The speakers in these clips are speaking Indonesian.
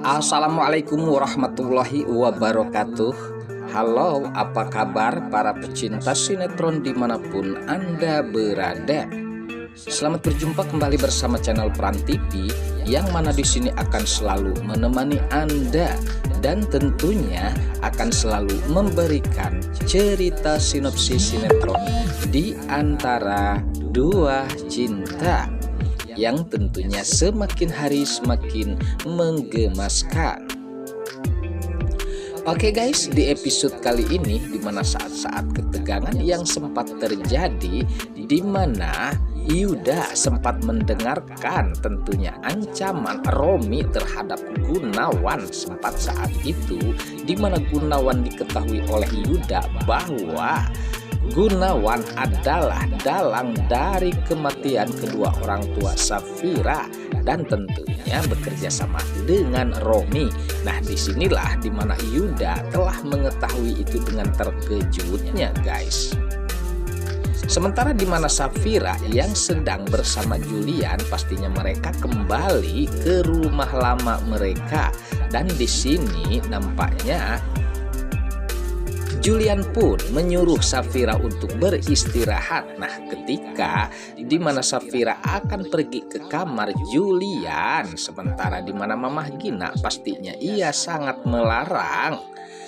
Assalamualaikum warahmatullahi wabarakatuh. Halo, apa kabar para pecinta sinetron dimanapun Anda berada? Selamat berjumpa kembali bersama channel Peran TV, yang mana di sini akan selalu menemani Anda dan tentunya akan selalu memberikan cerita sinopsis sinetron di antara dua cinta yang tentunya semakin hari semakin menggemaskan. Oke guys, di episode kali ini dimana saat-saat ketegangan yang sempat terjadi, dimana Yuda sempat mendengarkan tentunya ancaman Romi terhadap Gunawan. Sempat saat itu dimana Gunawan diketahui oleh Yuda bahwa Gunawan adalah dalang dari kematian kedua orang tua Safira dan tentunya bekerja sama dengan Romi. Nah, disinilah dimana Yuda telah mengetahui itu dengan terkejutnya guys. Sementara dimana Safira yang sedang bersama Julian, pastinya mereka kembali ke rumah lama mereka dan di sini nampaknya Julian pun menyuruh Safira untuk beristirahat. Nah, ketika dimana Safira akan pergi ke kamar Julian, sementara dimana Mamah Gina pastinya ia sangat melarang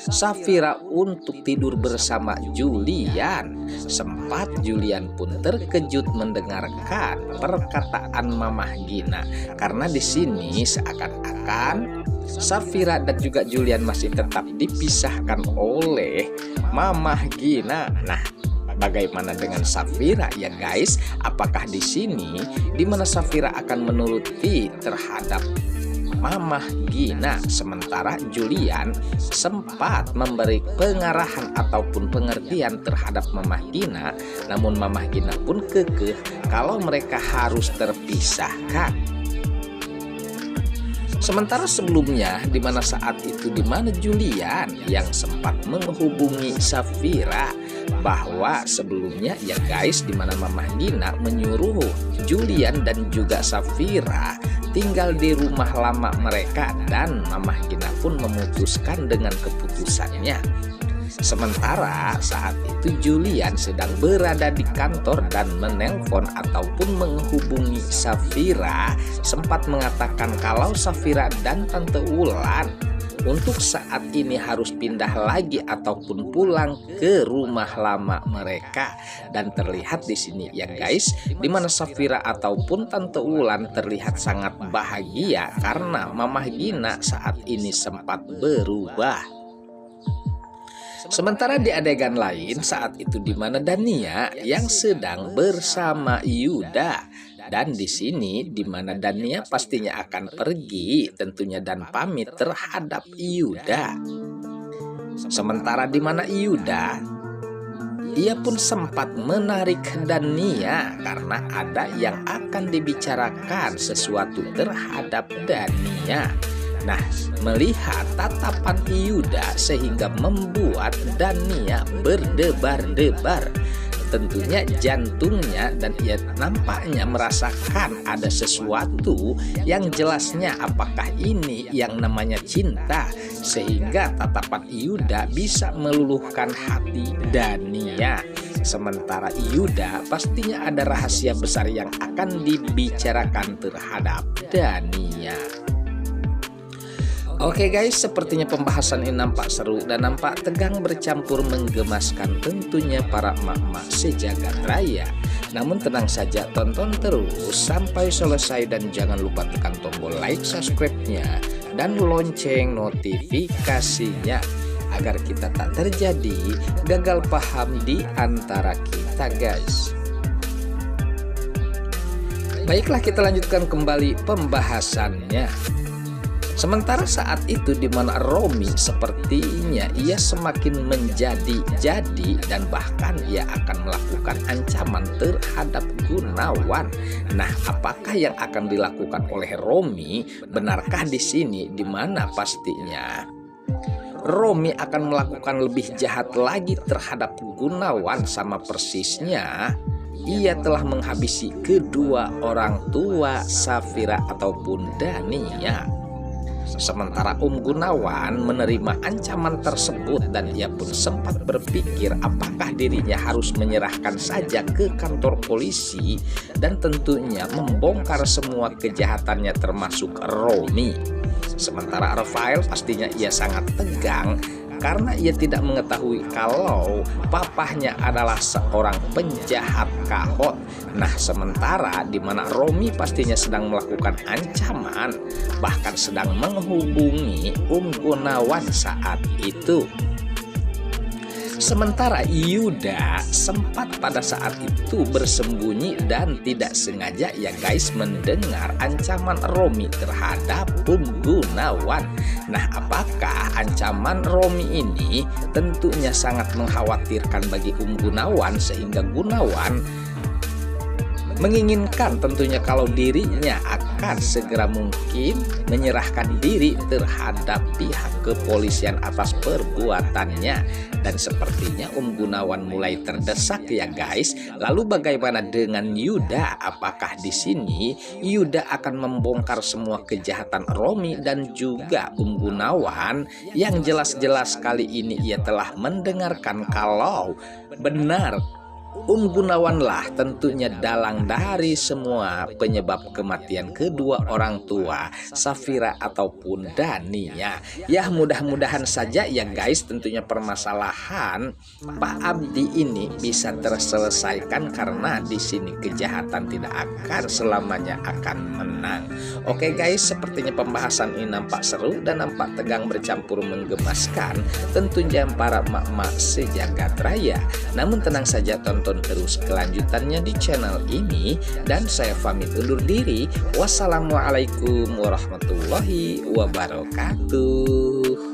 Safira untuk tidur bersama Julian. Sempat Julian pun terkejut mendengarkan perkataan Mamah Gina, karena di sini seakan-akan Safira dan juga Julian masih tetap dipisahkan oleh Mamah Gina. Nah, bagaimana dengan Safira ya guys? Apakah di sini dimana Safira akan menuruti terhadap Mamah Gina, sementara Julian sempat memberi pengarahan ataupun pengertian terhadap Mamah Gina, namun Mamah Gina pun kekeh kalau mereka harus terpisahkan. Sementara sebelumnya dimana saat itu dimana Julian yang sempat menghubungi Safira, bahwa sebelumnya ya guys dimana Mamah Gina menyuruh Julian dan juga Safira tinggal di rumah lama mereka, dan Mamah Gina pun memutuskan dengan keputusannya. Sementara saat itu Julian sedang berada di kantor dan menelpon ataupun menghubungi Safira, sempat mengatakan kalau Safira dan Tante Wulan untuk saat ini harus pindah lagi ataupun pulang ke rumah lama mereka. Dan terlihat di sini ya guys, dimana Safira ataupun Tante Wulan terlihat sangat bahagia karena Mamah Gina saat ini sempat berubah. Sementara di adegan lain saat itu dimana Dania yang sedang bersama Yuda, dan di sini dimana Dania pastinya akan pergi tentunya dan pamit terhadap Yuda. Sementara dimana Yuda, ia pun sempat menarik Dania karena ada yang akan dibicarakan sesuatu terhadap Dania. Nah, melihat tatapan Yuda sehingga membuat Dania berdebar-debar. Tentunya jantungnya, dan ia nampaknya merasakan ada sesuatu yang jelasnya apakah ini yang namanya cinta, sehingga tatapan Yuda bisa meluluhkan hati Dania. Sementara Yuda pastinya ada rahasia besar yang akan dibicarakan terhadap Dania. Oke guys, sepertinya pembahasan ini nampak seru dan nampak tegang bercampur menggemaskan tentunya para emak-emak sejagat raya. Namun tenang saja, tonton terus sampai selesai dan jangan lupa tekan tombol like, subscribe-nya dan lonceng notifikasinya agar kita tak terjadi gagal paham di antara kita guys. Baiklah, kita lanjutkan kembali pembahasannya. Sementara saat itu dimana Romi sepertinya ia semakin menjadi-jadi dan bahkan ia akan melakukan ancaman terhadap Gunawan. Nah, apakah yang akan dilakukan oleh Romi? Benarkah di sini dimana pastinya Romi akan melakukan lebih jahat lagi terhadap Gunawan, sama persisnya ia telah menghabisi kedua orang tua Safira ataupun Dania. Sementara Gunawan menerima ancaman tersebut dan ia pun sempat berpikir apakah dirinya harus menyerahkan saja ke kantor polisi dan tentunya membongkar semua kejahatannya termasuk Romi. Sementara Rafael pastinya ia sangat tegang karena ia tidak mengetahui kalau papahnya adalah seorang penjahat kahot. Nah, sementara di mana Romi pastinya sedang melakukan ancaman, bahkan sedang menghubungi Gunawan saat itu. Sementara Yuda sempat pada saat itu bersembunyi dan tidak sengaja ya guys mendengar ancaman Romi terhadap Gunawan. Nah, apakah ancaman Romi ini tentunya sangat mengkhawatirkan bagi Gunawan sehingga Gunawan menginginkan tentunya kalau dirinya akan segera mungkin menyerahkan diri terhadap pihak kepolisian atas perbuatannya. Dan sepertinya Gunawan mulai terdesak ya guys. Lalu bagaimana dengan Yuda? Apakah di sini Yuda akan membongkar semua kejahatan Romi dan juga Gunawan yang jelas-jelas kali ini ia telah mendengarkan kalau benar Gunawanlah tentunya dalang dari semua penyebab kematian kedua orang tua Safira ataupun Dania. Ya, mudah-mudahan saja ya guys tentunya permasalahan Pak Abdi ini bisa terselesaikan karena di sini kejahatan tidak akan selamanya akan menang. Oke guys, sepertinya pembahasan ini nampak seru dan nampak tegang bercampur menggemaskan tentunya para emak-emak sejagat raya. Namun tenang saja, tonton terus kelanjutannya di channel ini dan saya pamit undur diri. Wassalamualaikum warahmatullahi wabarakatuh.